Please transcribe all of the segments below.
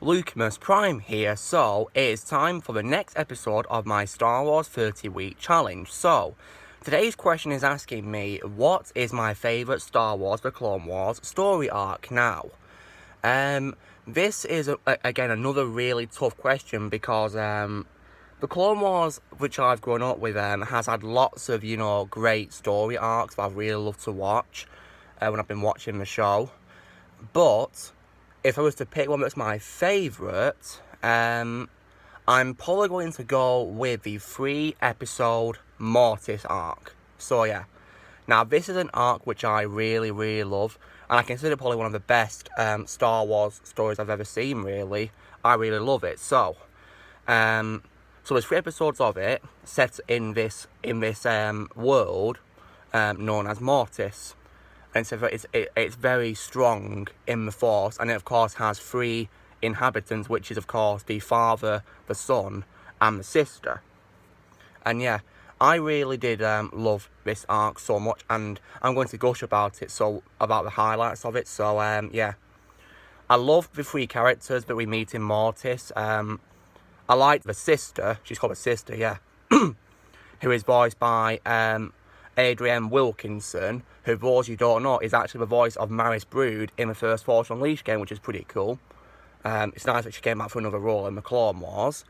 Lucamus Prime here, so it is time for the next episode of my Star Wars 30-week challenge. So, today's question is asking me, what is my favourite Star Wars The Clone Wars story arc now? This is, again, another really tough question because, The Clone Wars, which I've grown up with, has had lots of, great story arcs that I've really loved to watch when I've been watching the show. But if I was to pick one that's my favourite, I'm probably going to go with the 3-episode Mortis arc. So yeah, now this is an arc which I really, really love, and I consider it probably one of the best Star Wars stories I've ever seen, really. I really love it. So there's 3 episodes of it set in this world known as Mortis. And it's very strong in the Force, and it of course has 3 inhabitants, which is of course the father, the son, and the sister. And yeah, I really did love this arc so much, and I'm going to gush about it, about the highlights of it. So yeah, I love the 3 characters that we meet in Mortis. I like the sister, she's called a sister, yeah, who is voiced by Adrienne Wilkinson, who, for those you don't know, is actually the voice of Maris Brood in the first Force Unleashed game, which is pretty cool. It's nice that she came back for another role in the Clone Wars.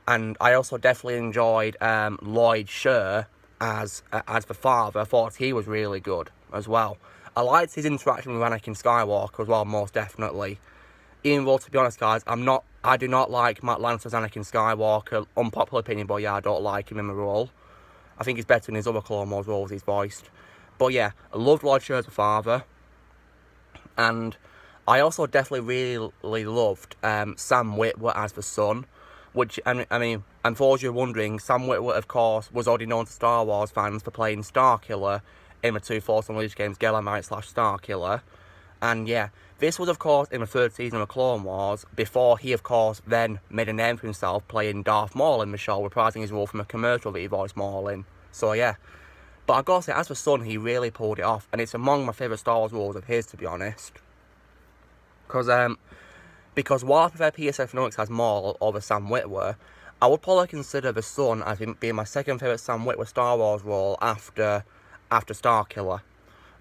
And I also definitely enjoyed Lloyd Sher as the father. I thought he was really good as well. I liked his interaction with Anakin Skywalker as well, most definitely. Even though, to be honest, guys, I do not like Matt Lanter's Anakin Skywalker. Unpopular opinion, but yeah, I don't like him in the role. I think he's better in his other Clone Wars roles he's voiced. But yeah, I loved Lloyd Sher as the father. And I also definitely really loved Sam Witwer as the son. Which, I mean, and for those you're wondering, Sam Witwer, of course, was already known to Star Wars fans for playing Starkiller in the 2 Force Unleashed games, Gelamite/Starkiller. And yeah, this was, of course, in the 3rd season of the Clone Wars, before he, of course, then made a name for himself playing Darth Maul in the show, reprising his role from a commercial that he voiced Maul in. So yeah. But I've got to say, as for son, he really pulled it off, and it's among my favourite Star Wars roles of his, to be honest. Because while I prefer Peter Serafinowicz as Maul over Sam Witwer, I would probably consider the son as being my second favourite Sam Witwer Star Wars role after Starkiller.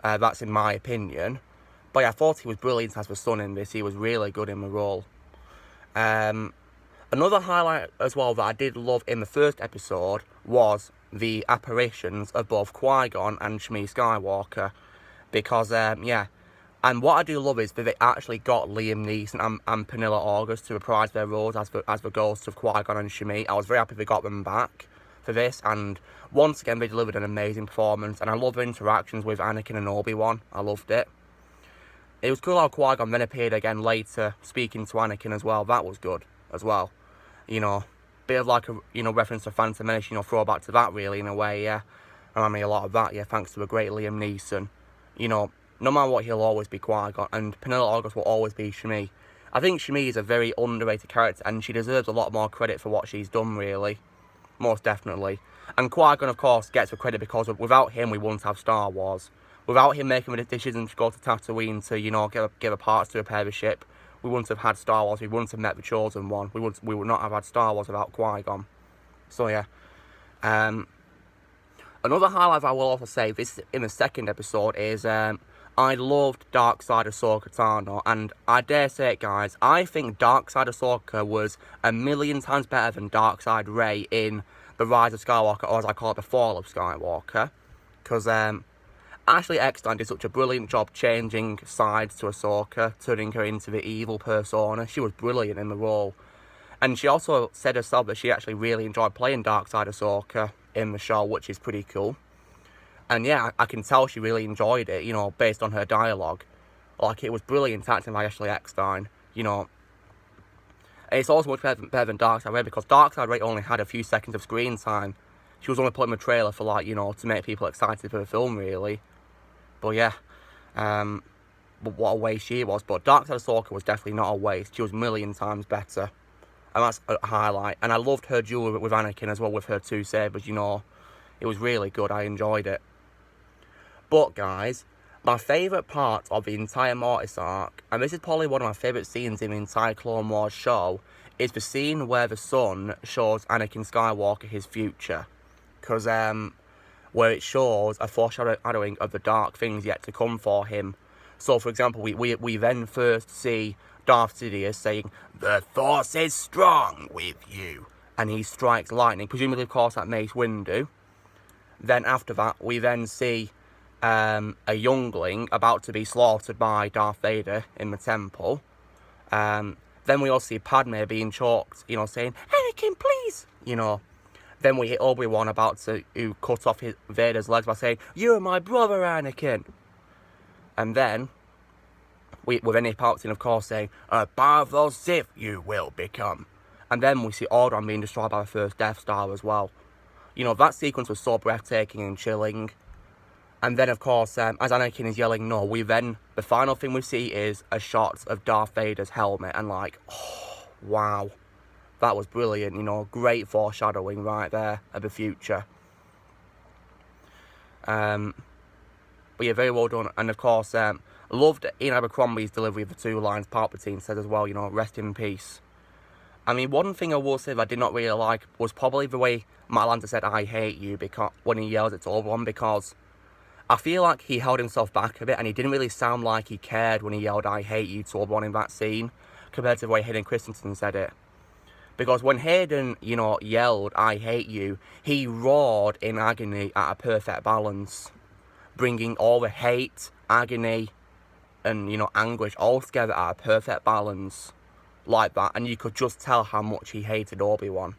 That's in my opinion. But yeah, I thought he was brilliant as the son in this. He was really good in the role. Another highlight as well that I did love in the 1st episode was the apparitions of both Qui-Gon and Shmi Skywalker. Because, yeah, and what I do love is that they actually got Liam Neeson and Penelope August to reprise their roles as the ghosts of Qui-Gon and Shmi. I was very happy they got them back for this, and once again they delivered an amazing performance, and I love their interactions with Anakin and Obi-Wan. I loved it. It was cool how Qui-Gon then appeared again later, speaking to Anakin as well. That was good as well. Bit of like a, reference to Phantom Menace, throwback to that really, in a way, yeah. Remind me a lot of that, yeah, thanks to a great Liam Neeson. No matter what, he'll always be Qui-Gon, and Penelope August will always be Shmi. I think Shmi is a very underrated character, and she deserves a lot more credit for what she's done, really. Most definitely. And Qui-Gon, of course, gets the credit because without him, we wouldn't have Star Wars. Without him making the decision to go to Tatooine to, give a parts to repair the ship, we wouldn't have had Star Wars. We wouldn't have met the Chosen One. We would not have had Star Wars without Qui-Gon. So yeah. Another highlight I will also say, this in the 2nd episode, is I loved Darkside Ahsoka Tano, and I dare say it, guys, I think Darkside Ahsoka was a million times better than Darkside Rey in The Rise of Skywalker, or as I call it, The Fall of Skywalker. Because Ashley Eckstein did such a brilliant job changing sides to Ahsoka, turning her into the evil persona. She was brilliant in the role. And she also said herself that she actually really enjoyed playing Darkside Ahsoka in the show, which is pretty cool. And yeah, I can tell she really enjoyed it, based on her dialogue. Like, it was brilliant acting by Ashley Eckstein, And it's also much better than Darkside Rey, because Darkside Rey only had a few seconds of screen time. She was only put in the trailer for, to make people excited for the film, really. But yeah, but what a waste she was. But Darkside Ahsoka was definitely not a waste. She was a million times better. And that's a highlight. And I loved her duel with Anakin as well, with her 2 sabers, It was really good. I enjoyed it. But, guys, My favourite part of the entire Mortis arc, and this is probably one of my favourite scenes in the entire Clone Wars show, is the scene where the Son shows Anakin Skywalker his future. Because, where it shows a foreshadowing of the dark things yet to come for him. So, for example, we then first see Darth Sidious saying, "The Force is strong with you," and he strikes lightning, presumably, of course, at Mace Windu. Then after that, we then see a youngling about to be slaughtered by Darth Vader in the temple. Then we also see Padme being choked, saying, "Anakin, please," Then we hit Obi-Wan about to cut off Vader's legs by saying, "You're my brother, Anakin." And then, with any Palpatine, of course, saying, "A powerful Sith you will become." And then we see Alderaan being destroyed by the first Death Star as well. That sequence was so breathtaking and chilling. And then, of course, as Anakin is yelling no, the final thing we see is a shot of Darth Vader's helmet. And oh, wow. That was brilliant, great foreshadowing right there of the future. But yeah, very well done. And of course, loved Ian Abercrombie's delivery of the 2 lines Palpatine said as well, rest in peace. I mean, one thing I will say that I did not really like was probably the way Matt Lanter said, "I hate you," because when he yells it to Obi-Wan, because I feel like he held himself back a bit and he didn't really sound like he cared when he yelled, "I hate you" to Obi-Wan in that scene, compared to the way Hayden Christensen said it. Because when Hayden, yelled, "I hate you," he roared in agony at a perfect balance, bringing all the hate, agony, and, anguish all together at a perfect balance, like that, and you could just tell how much he hated Obi-Wan.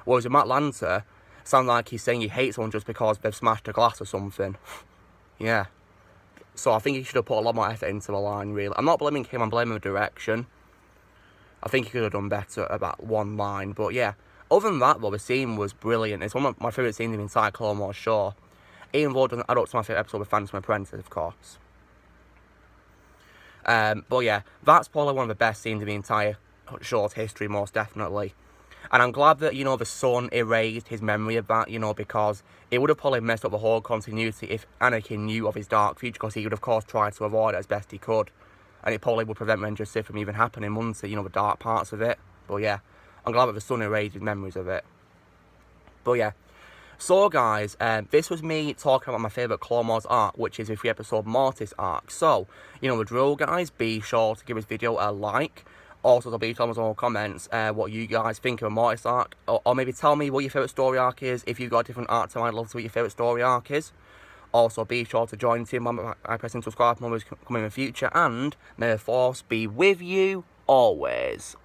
Whereas with Matt Lanter, it sounds like he's saying he hates someone just because they've smashed a glass or something. Yeah. So I think he should have put a lot more effort into the line, really. I'm not blaming him, I'm blaming the direction. I think he could have done better about one line, but yeah. Other than that, though, the scene was brilliant. It's one of my favourite scenes in the entire Clone Wars show. Even though it doesn't add up to my favourite episode of Phantom Apprentice, of course. But yeah, that's probably one of the best scenes in the entire show's history, most definitely. And I'm glad that, the Son erased his memory of that, because it would have probably messed up the whole continuity if Anakin knew of his dark future, because he would, of course, try to avoid it as best he could. And it probably would prevent Revenge of the Sith from even happening, wouldn't it? The dark parts of it. But yeah, I'm glad that the Son erased his memories of it. But yeah. So guys, this was me talking about my favourite Clone Wars arc, which is the 3-episode Mortis arc. So, the drill, guys, be sure to give this video a like. Also, be sure to tell me in the comments what you guys think of a Mortis arc. Or maybe tell me what your favourite story arc is. If you've got a different arc to mine, I'd love to know what your favourite story arc is. Also, be sure to join the team by pressing subscribe for more videos coming in the future. And may the Force be with you always.